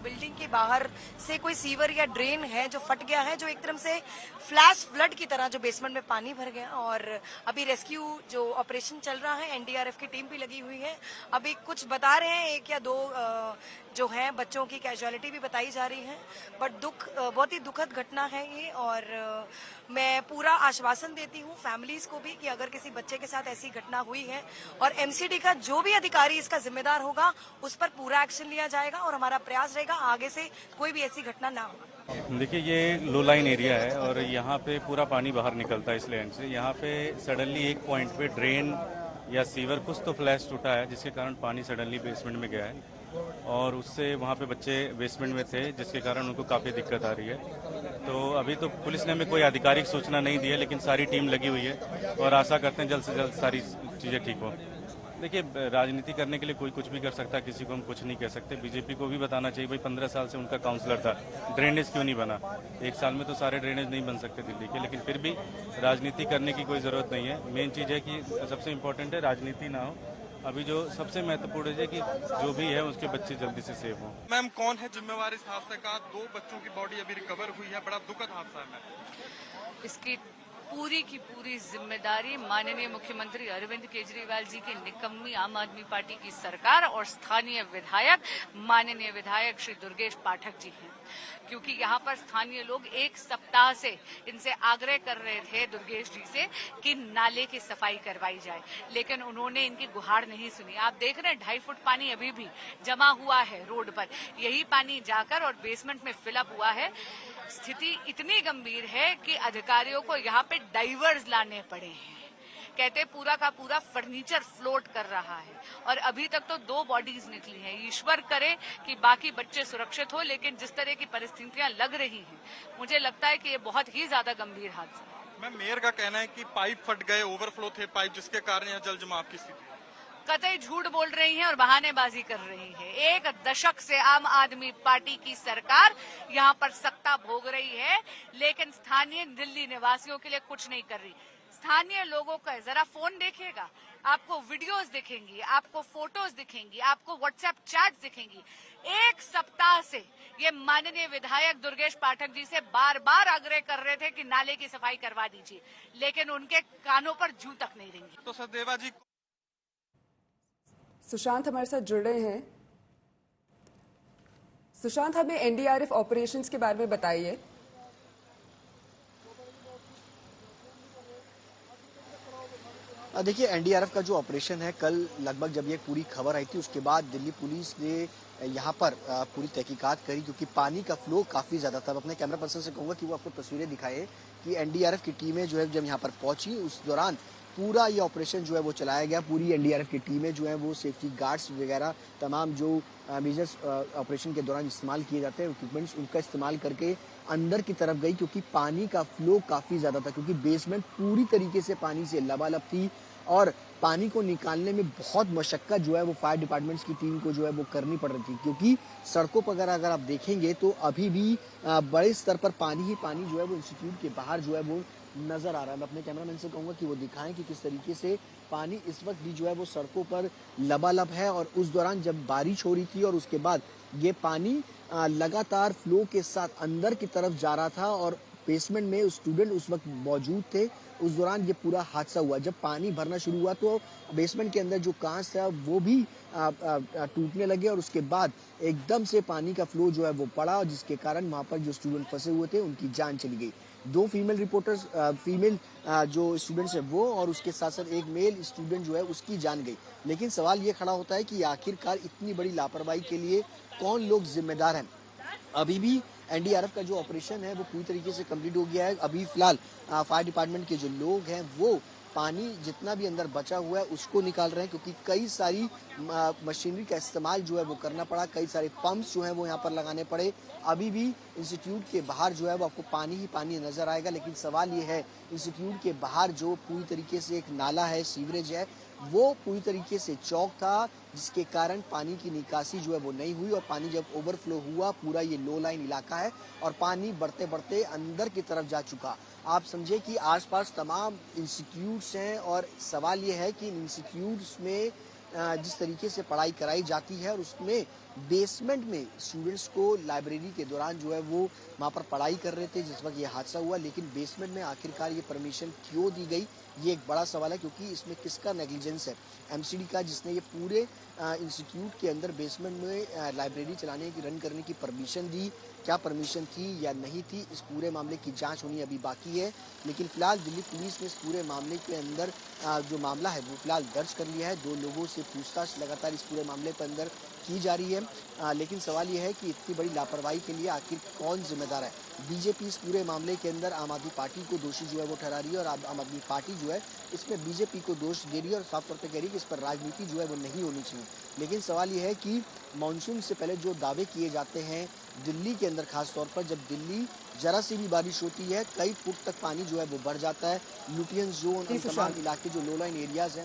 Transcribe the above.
Building के बाहर से कोई सीवर या ड्रेन है जो फट गया है, जो एक तरह से फ्लैश फ्लड की तरह जो बेसमेंट में पानी भर गया। और अभी रेस्क्यू जो ऑपरेशन चल रहा है, एनडीआरएफ की टीम भी लगी हुई है। अभी कुछ बता रहे हैं, एक या दो जो हैं बच्चों की कैजुअलिटी भी बताई जा रही है। बट बहुत ही दुखद घटना है ये। और मैं पूरा आश्वासन देती हूँ फैमिलीज को भी कि अगर किसी बच्चे के साथ ऐसी घटना हुई है और एमसीडी का जो भी अधिकारी इसका जिम्मेदार होगा उस पर पूरा एक्शन लिया जाएगा और हमारा प्रयास रहेगा आगे से कोई भी ऐसी घटना ना हो। देखिए, ये लो लाइन एरिया है और यहाँ पे पूरा पानी बाहर निकलता है इस लैंड से। यहाँ पे सडनली एक पॉइंट पे ड्रेन या सीवर कुछ तो फ्लैश टूटा है, जिसके कारण पानी सडनली बेसमेंट में गया है और उससे वहाँ पे बच्चे बेसमेंट में थे, जिसके कारण उनको काफ़ी दिक्कत आ रही है। तो अभी तो पुलिस ने हमें कोई आधिकारिक सूचना नहीं दी है, लेकिन सारी टीम लगी हुई है और आशा करते हैं जल्द से जल्द सारी चीज़ें ठीक हो। देखिए, राजनीति करने के लिए कोई कुछ भी कर सकता है, किसी को हम कुछ नहीं कह सकते। बीजेपी को भी बताना चाहिए, भाई 15 साल से उनका काउंसलर था, ड्रेनेज क्यों नहीं बना। एक साल में तो सारे ड्रेनेज नहीं बन सकते दिल्ली के, लेकिन फिर भी राजनीति करने की कोई ज़रूरत नहीं है। मेन चीज़ है कि सबसे इम्पोर्टेंट है राजनीति ना हो। अभी जो सबसे महत्वपूर्ण है कि जो भी है उसके बच्चे जल्दी से सेफ हों। मैम, कौन है जिम्मेवार इस हादसे का? 2 बच्चों की बॉडी अभी रिकवर हुई है, बड़ा दुखद हादसा है। इसकी पूरी की पूरी जिम्मेदारी माननीय मुख्यमंत्री अरविंद केजरीवाल जी की निकम्मी आम आदमी पार्टी की सरकार और स्थानीय विधायक माननीय विधायक श्री दुर्गेश पाठक जी हैं। क्योंकि यहाँ पर स्थानीय लोग एक सप्ताह से इनसे आग्रह कर रहे थे दुर्गेश जी से कि नाले की सफाई करवाई जाए, लेकिन उन्होंने इनकी गुहार नहीं सुनी। आप देख रहे हैं 2.5 फुट पानी अभी भी जमा हुआ है रोड पर। यही पानी जाकर और बेसमेंट में फिलअप हुआ है। स्थिति इतनी गंभीर है कि अधिकारियों को यहाँ पे डाइवर्स लाने पड़े हैं। कहते पूरा का पूरा फर्नीचर फ्लोट कर रहा है और अभी तक तो 2 बॉडीज निकली हैं। ईश्वर करे कि बाकी बच्चे सुरक्षित हो, लेकिन जिस तरह की परिस्थितियां लग रही हैं, मुझे लगता है कि ये बहुत ही ज्यादा गंभीर हादसा है। मैम, मेयर का कहना है कि पाइप फट गए, ओवरफ्लो थे पाइप, जिसके कारण यहाँ जल जमाव की स्थिति। कतई झूठ बोल रही हैं और बहानेबाजी कर रही है। 1 दशक से आम आदमी पार्टी की सरकार यहाँ पर सत्ता भोग रही है, लेकिन स्थानीय दिल्ली निवासियों के लिए कुछ नहीं कर रही। स्थानीय लोगों का जरा फोन देखिएगा, आपको वीडियोस दिखेंगी, आपको फोटोज दिखेंगी, आपको व्हाट्सएप चैट दिखेंगी। 1 सप्ताह से ये माननीय विधायक दुर्गेश पाठक जी से बार बार आग्रह कर रहे थे कि नाले की सफाई करवा दीजिए, लेकिन उनके कानों पर जूं तक नहीं रेंगी। तो सचदेवा जी, सुशांत हमारे साथ जुड़ रहे हैं। सुशांत, हमें एनडीआरएफ ऑपरेशंस के बारे में बताइए। देखिए, एनडीआरएफ का जो ऑपरेशन है, कल लगभग जब ये पूरी खबर आई थी उसके बाद दिल्ली पुलिस ने यहाँ पर पूरी तहकीकात करी, क्योंकि पानी का फ्लो काफी ज्यादा था। अपने कैमरा पर्सन से कहूंगा कि वो आपको तस्वीरें दिखाए कि एनडीआरएफ की टीमें जो है जब यहाँ पर पहुंची उस दौरान पूरा ये ऑपरेशन जो है वो चलाया गया। पूरी एनडीआरएफ की टीमें जो है वो सेफ्टी गार्ड्स वगैरह तमाम जो मेजर्स ऑपरेशन के दौरान इस्तेमाल किए जाते हैं इक्विपमेंट्स, उनका इस्तेमाल करके अंदर की तरफ गई, क्योंकि पानी का फ्लो काफी ज्यादा था, क्योंकि बेसमेंट पूरी तरीके से पानी से लबालब थी और पानी को निकालने में बहुत मशक्कत जो है वो फायर डिपार्टमेंट्स की टीम को जो है वो करनी पड़ रही थी। क्योंकि सड़कों पर अगर आप देखेंगे तो अभी भी बड़े स्तर पर पानी ही पानी जो है वो इंस्टीट्यूट के बाहर जो है वो नजर आ रहा है। मैं अपने कैमरामैन से कहूंगा कि वो दिखाएं कि किस तरीके से पानी इस वक्त भी जो है वो सड़कों पर लबालब है। और उस दौरान जब बारिश हो रही थी और उसके बाद ये पानी लगातार फ्लो के साथ अंदर की तरफ जा रहा था और बेसमेंट में स्टूडेंट उस वक्त मौजूद थे, उस दौरान ये पूरा हादसा हुआ। जब पानी भरना शुरू हुआ तो बेसमेंट के अंदर जो कांच था वो भी टूटने लगे और उसके बाद एकदम से पानी का फ्लो जो है वो बढ़ा, जिसके कारण वहां पर जो स्टूडेंट फंसे हुए थे उनकी जान चली गई। 2 फीमेल रिपोर्टर्स फीमेल जो स्टूडेंट्स है वो और उसके साथ साथ एक मेल स्टूडेंट जो है उसकी जान गई। लेकिन सवाल ये खड़ा होता है कि आखिरकार इतनी बड़ी लापरवाही के लिए कौन लोग जिम्मेदार हैं। अभी भी एनडीआरएफ का जो ऑपरेशन है वो पूरी तरीके से कंप्लीट हो गया है। अभी फिलहाल फायर डिपार्टमेंट के जो लोग हैं वो पानी जितना भी अंदर बचा हुआ है उसको निकाल रहे हैं, क्योंकि कई सारी मशीनरी का इस्तेमाल जो है वो करना पड़ा, कई सारे पंप्स जो है वो यहाँ पर लगाने पड़े। अभी भी इंस्टीट्यूट के बाहर जो है वो आपको पानी ही पानी नजर आएगा, लेकिन सवाल ये है इंस्टीट्यूट के बाहर जो पूरी तरीके से एक नाला है, सीवरेज है, वो पूरी तरीके से चौक था, जिसके कारण पानी की निकासी जो है वो नहीं हुई और पानी जब ओवरफ्लो हुआ, पूरा ये लो लाइन इलाका है और पानी बढ़ते बढ़ते अंदर की तरफ जा चुका। आप समझे कि आसपास तमाम इंस्टीट्यूट्स हैं और सवाल ये है कि इन इंस्टीट्यूट्स में जिस तरीके से पढ़ाई कराई जाती है और उसमें बेसमेंट में स्टूडेंट्स को लाइब्रेरी के दौरान जो है वो वहाँ पर पढ़ाई कर रहे थे जिस वक्त ये हादसा हुआ, लेकिन बेसमेंट में आखिरकार ये परमिशन क्यों दी गई, ये एक बड़ा सवाल है, क्योंकि इसमें किसका नेग्लिजेंस है? एमसीडी का, जिसने ये पूरे इंस्टीट्यूट के अंदर बेसमेंट में लाइब्रेरी चलाने की, रन करने की परमिशन दी, क्या परमिशन थी या नहीं थी, इस पूरे मामले की जांच होनी अभी बाकी है। लेकिन फिलहाल दिल्ली पुलिस ने इस पूरे मामले के अंदर जो मामला है वो फिलहाल दर्ज कर लिया है। 2 लोगों से पूछताछ लगातार इस पूरे मामले पर अंदर की जा रही है, लेकिन सवाल यह है कि इतनी बड़ी लापरवाही के लिए आखिर कौन जिम्मेदार है? बीजेपी इस पूरे मामले के अंदर आम आदमी पार्टी को दोषी जो है वो ठहरा रही है और आम आदमी पार्टी जो है इसमें बीजेपी को दोष दे रही है और साफ तौर पे कह रही है कि इस पर राजनीति जो है वो नहीं होनी चाहिए। लेकिन सवाल यह है कि मानसून से पहले जो दावे किए जाते हैं दिल्ली के अंदर, खास तौर पर जब दिल्ली जरा सी भी बारिश होती है कई फुट तक पानी जो है वो बढ़ जाता है। लुटियन जोन, तमाम इलाके जो लो लाइन एरियाज हैं